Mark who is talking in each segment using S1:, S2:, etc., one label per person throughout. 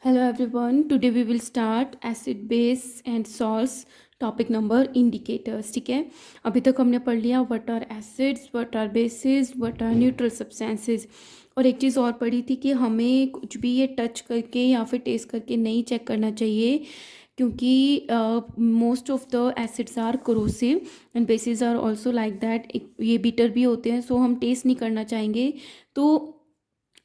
S1: Hello everyone. Today we will start acid base and salts topic number indicators. ठीक है, अभी तक हमने पढ़ लिया what are acids, what are bases, what are neutral substances. और एक चीज़ और पढ़ी थी कि हमें कुछ भी ये टच करके या फिर टेस्ट करके नहीं चेक करना चाहिए, क्योंकि most of the acids are corrosive and bases are also like that. ये बीटर भी होते हैं, सो हम टेस्ट नहीं करना चाहेंगे. तो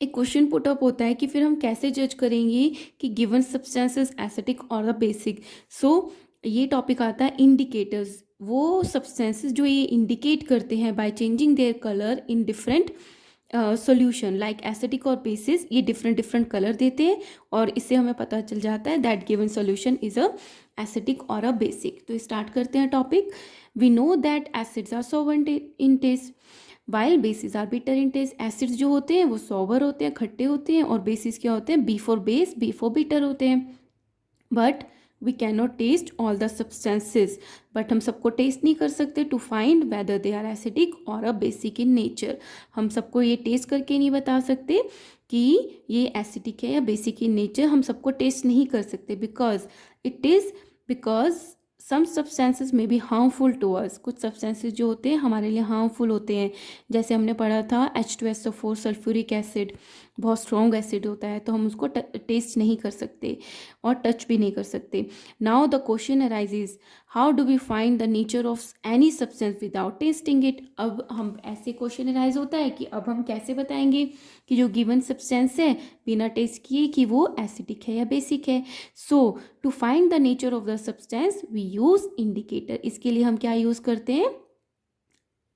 S1: एक क्वेश्चन पुट अप होता है कि फिर हम कैसे जज करेंगे कि गिवन सब्सटेंस इज एसिडिक और द बेसिक. सो ये टॉपिक आता है इंडिकेटर्स. वो सब्सटेंसेस जो ये इंडिकेट करते हैं by changing their colour in different solution like acidic और बेसिस, ये डिफरेंट डिफरेंट कलर देते हैं और इससे हमें पता चल जाता है that given solution is a acidic और अ बेसिक. तो स्टार्ट करते हैं topic. We know that acids are sour in taste while bases are bitter in taste. Acids जो होते हैं वो सोवर होते हैं, खट्टे होते हैं, और बेसिस क्या होते हैं, B for base, B for bitter होते हैं. But we can not taste all the substances. But हम सबको टेस्ट नहीं कर सकते to find whether they are acidic और अ बेसिक इन नेचर. हम सबको ये टेस्ट करके नहीं बता सकते कि ये एसिडिक है या बेसिक इन नेचर. हम सबको टेस्ट नहीं कर सकते बिकॉज सम सब्सटेंसेस में बी हार्मफुल टू अस. कुछ सब्सटेंसेस जो होते हैं हमारे लिए हार्मफुल होते हैं. जैसे हमने पढ़ा था H2SO4 सल्फ्यूरिक एसिड बहुत स्ट्रॉन्ग एसिड होता है, तो हम उसको टेस्ट नहीं कर सकते और टच भी नहीं कर सकते. Now the question arises, how do we find the nature of any substance without testing it. अब हम ऐसे क्वेश्चन अराइज होता है कि अब हम कैसे बताएंगे कि जो गिवन सब्सटेंस है बिना टेस्ट किए कि वो एसिडिक है या बेसिक है. So to find the nature of the substance we use indicator. इसके लिए हम क्या यूज करते हैं,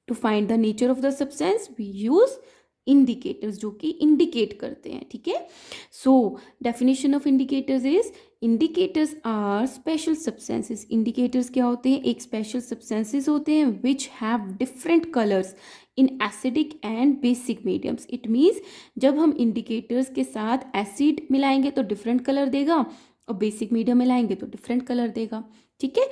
S1: to find the nature of the substance we use indicators जो कि इंडिकेट करते हैं. ठीक है, so definition of indicators is indicators are special substances. Indicators क्या होते हैं, एक स्पेशल सब्सटेंसेस होते हैं which have different colours in acidic and basic mediums. It means जब हम इंडिकेटर्स के साथ एसिड मिलाएंगे तो डिफरेंट कलर देगा और बेसिक मीडियम मिलाएंगे तो डिफरेंट कलर देगा. ठीक है,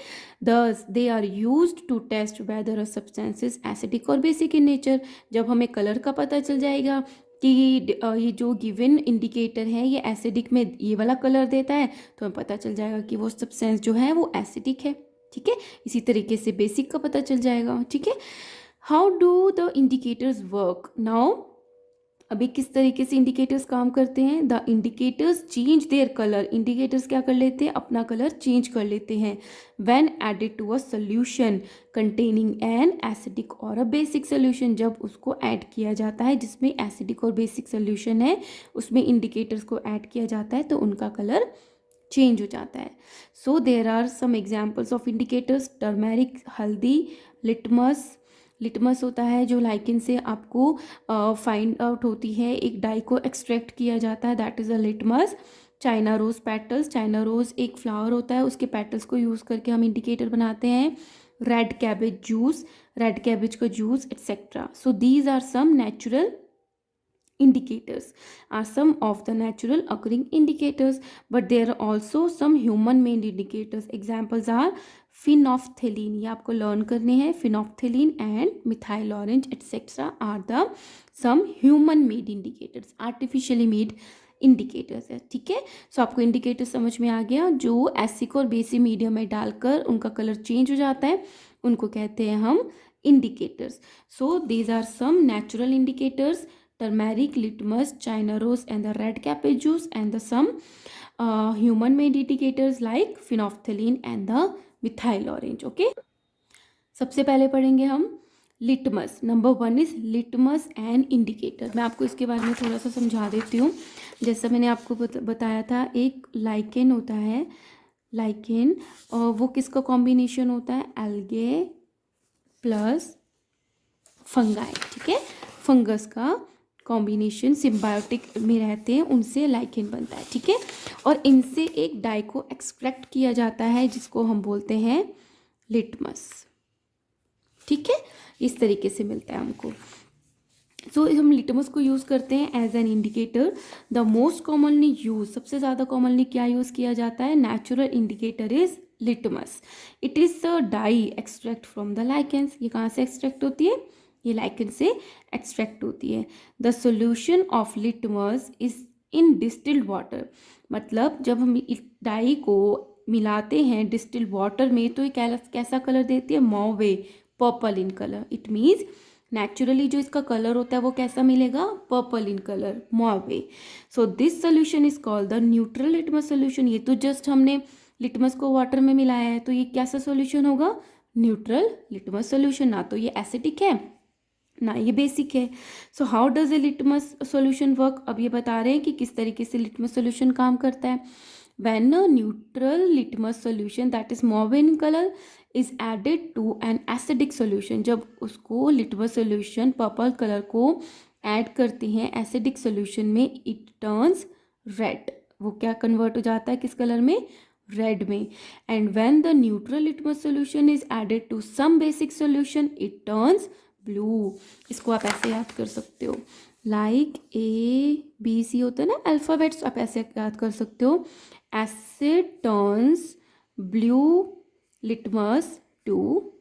S1: thus they are use to test whether a substances acidic और बेसिक इन नेचर. जब हमें कलर का पता चल जाएगा कि ये जो गिवन इंडिकेटर है ये एसिडिक में ये वाला कलर देता है, तो हमें पता चल जाएगा कि वो सब्सटेंस जो है वो एसिडिक है. ठीक है, इसी तरीके से बेसिक का पता चल जाएगा. ठीक है, how do the indicators work now. अभी किस तरीके से इंडिकेटर्स काम करते हैं, the indicators change their colour. Indicators क्या कर लेते हैं, अपना कलर चेंज कर लेते हैं when added to a solution containing an acidic और अ बेसिक सोल्यूशन. जब उसको ऐड किया जाता है जिसमें एसिडिक और बेसिक सोल्यूशन है, उसमें इंडिकेटर्स को ऐड किया जाता है तो उनका कलर चेंज हो जाता है. So there are some examples of indicators, turmeric, हल्दी, लिटमस. लिटमस होता है जो लाइकिन से आपको फाइंड आउट होती है, एक डाई को एक्सट्रैक्ट किया जाता है, that is a litmus. China rose petals, China rose एक फ्लावर होता है, उसके पेटल्स को यूज़ करके हम इंडिकेटर बनाते हैं. Red cabbage juice, red cabbage का juice etcetera. So these are some natural indicators, are some of the natural occurring indicators, but there are also some human made indicators. Examples are phenolphthalein, ये आपको learn करने हैं. phenolphthalein and methyl orange etc are the some human made indicators, artificially made indicators है. ठीक है, सो आपको indicator समझ में आ गया. जो एसिक और बेसिक मीडियम में डालकर उनका कलर चेंज हो जाता है उनको कहते हैं हम indicators. So these are some natural indicators, turmeric, litmus, china rose and the red cabbage juice, and the some human made indicators like phenolphthalein and the methyl orange. Okay, सबसे पहले पढ़ेंगे हम litmus. Number one is litmus and indicator. मैं आपको इसके बारे में थोड़ा सा समझा देती हूँ. जैसा मैंने आपको बताया था, एक लाइकेन होता है, लाइकेन, और वो किसका कॉम्बिनेशन होता है, एल्गे प्लस फंगाई. ठीक है, फंगस का कॉम्बिनेशन सिम्बायोटिक में रहते हैं, उनसे लाइकेन बनता है. ठीक है, और इनसे एक डाई को एक्सट्रैक्ट किया जाता है जिसको हम बोलते हैं लिटमस. ठीक है, इस तरीके से मिलता है हमको. सो हम लिटमस को यूज़ करते हैं as an indicator. The most commonly use, सबसे ज़्यादा कॉमनली क्या यूज़ किया जाता है, natural indicator is litmus. It is a dye extract from the lichens. ये कहाँ से एक्सट्रैक्ट होती है, ये लाइकेन से एक्सट्रैक्ट होती है. The solution of litmus is in distilled water, मतलब जब हम इस डाई को मिलाते हैं डिस्टिल्ड वाटर में तो ये कैसा कलर देती है, mauve, purple in colour. It means naturally जो इसका कलर होता है वो कैसा मिलेगा, purple in colour, mauve. So this solution is called the neutral litmus solution. ये तो जस्ट हमने लिटमस को वाटर में मिलाया है, तो ये कैसा सोल्यूशन होगा, न्यूट्रल लिटमस सोल्यूशन। ना तो ये एसिडिक है ना ये बेसिक है। So how does a litmus solution work, अब ये बता रहे हैं कि किस तरीके से लिटमस सोल्यूशन काम करता है। When a neutral litmus solution that is mauve in colour is added to an acidic solution, जब उसको लिटमस सोल्यूशन पर्पल कलर को ऐड करते हैं एसिडिक सोल्यूशन में, इट टर्न्स रेड, वो क्या कन्वर्ट हो जाता है किस कलर में, रेड में। And when the neutral litmus solution is added to some basic solution it turns blue. इसको आप ऐसे याद कर सकते हो, लाइक ABC होता है ना अल्फ़ाबेट्स, आप ऐसे याद कर सकते हो, acid turns blue litmus to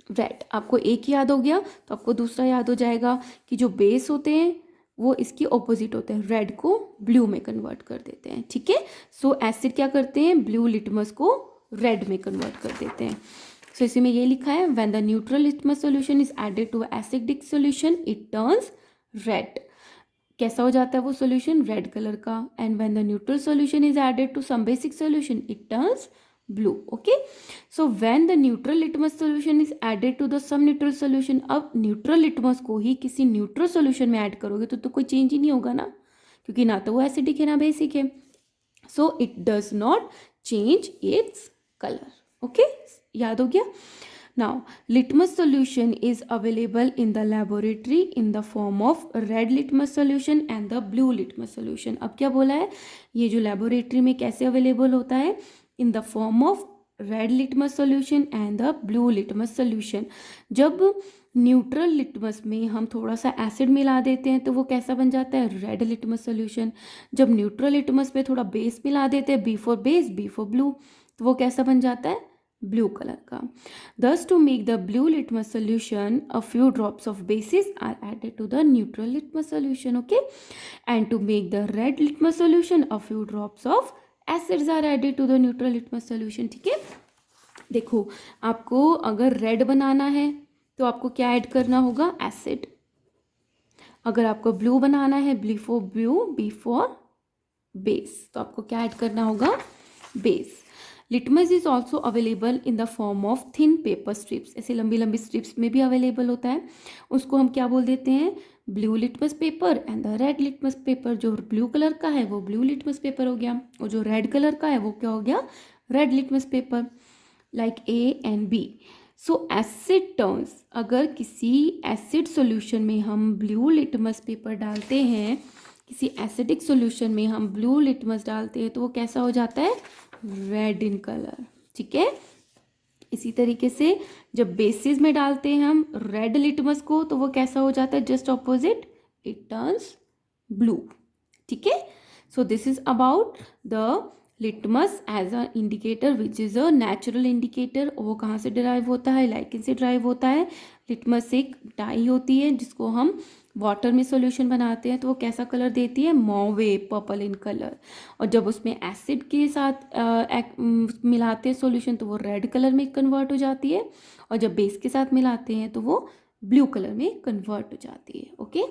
S1: red. आपको एक याद हो गया तो आपको दूसरा याद हो जाएगा कि जो बेस होते हैं वो इसकी ऑपोजिट होते हैं, रेड को ब्लू में कन्वर्ट कर देते हैं, ठीक है। सो एसिड क्या करते हैं, ब्लू लिटमस को रेड में कन्वर्ट कर देते हैं। सो इसी में ये लिखा है, when the neutral litmus solution is added to acidic solution it turns red, कैसा हो जाता है वो सॉल्यूशन, रेड कलर का। And when the neutral solution is added to some basic solution it turns blue, okay. So when the neutral litmus solution is added to the some neutral solution, अब neutral litmus को ही किसी neutral solution में add करोगे तो कोई change ही नहीं होगा ना, क्योंकि ना तो वो एसिडिक है ना बेसिक है। So it does not change its colour, okay, याद हो गया। Now litmus solution is available in the laboratory in the form of red litmus solution and the blue litmus solution. अब क्या बोला है, ये जो लेबोरेटरी में कैसे अवेलेबल होता है, इन the form of red litmus solution and the blue litmus solution. जब न्यूट्रल लिटमस में हम थोड़ा सा एसिड मिला देते हैं तो वो कैसा बन जाता है, रेड लिटमस सोल्यूशन। जब न्यूट्रल लिटमस में थोड़ा बेस मिला देते हैं, B for base, B for blue, तो वो कैसा बन जाता है, ब्लू कलर का। Thus to make the blue litmus solution a few drops of bases are added to the neutral litmus solution, okay, and to make the red litmus solution a few drops of acids are added to the neutral litmus solution, ठीक है। देखो आपको अगर red banana है तो आपको क्या add करना होगा, एसिड। अगर आपको ब्लू बनाना है, B for blue, B for base, तो आपको क्या ऐड करना होगा, base. Litmus is also available in the form of thin paper strips, ऐसे लंबी लंबी स्ट्रिप्स में भी अवेलेबल होता है। उसको हम क्या बोल देते हैं, blue litmus paper and the red litmus paper. जो ब्लू कलर का है वो ब्लू लिटमस पेपर हो गया, और जो रेड कलर का है वो क्या हो गया, red litmus paper, like A and B। So asset turns, अगर किसी एसिड सोल्यूशन में हम ब्लू लिटमस पेपर डालते हैं, किसी एसिडिक सोल्यूशन में हम ब्लू लिटमस डालते हैं तो वो कैसा हो जाता है, रेड इन कलर, ठीक है। इसी तरीके से जब बेसिस में डालते हैं हम रेड लिटमस को तो वो कैसा हो जाता है, just opposite, it turns blue, ठीक है। So this is about the litmus as a indicator which is a natural indicator. वो कहाँ से डिराइव होता है, लाइकिन से डिराइव होता है। लिटमस एक डाई होती है जिसको हम वाटर में सॉल्यूशन बनाते हैं तो वो कैसा कलर देती है, मॉवे, पर्पल इन कलर। और जब उसमें एसिड के साथ मिलाते हैं सॉल्यूशन तो वो रेड कलर में कन्वर्ट हो जाती है, और जब बेस के साथ मिलाते हैं तो वो ब्लू कलर में कन्वर्ट हो जाती है, ओके।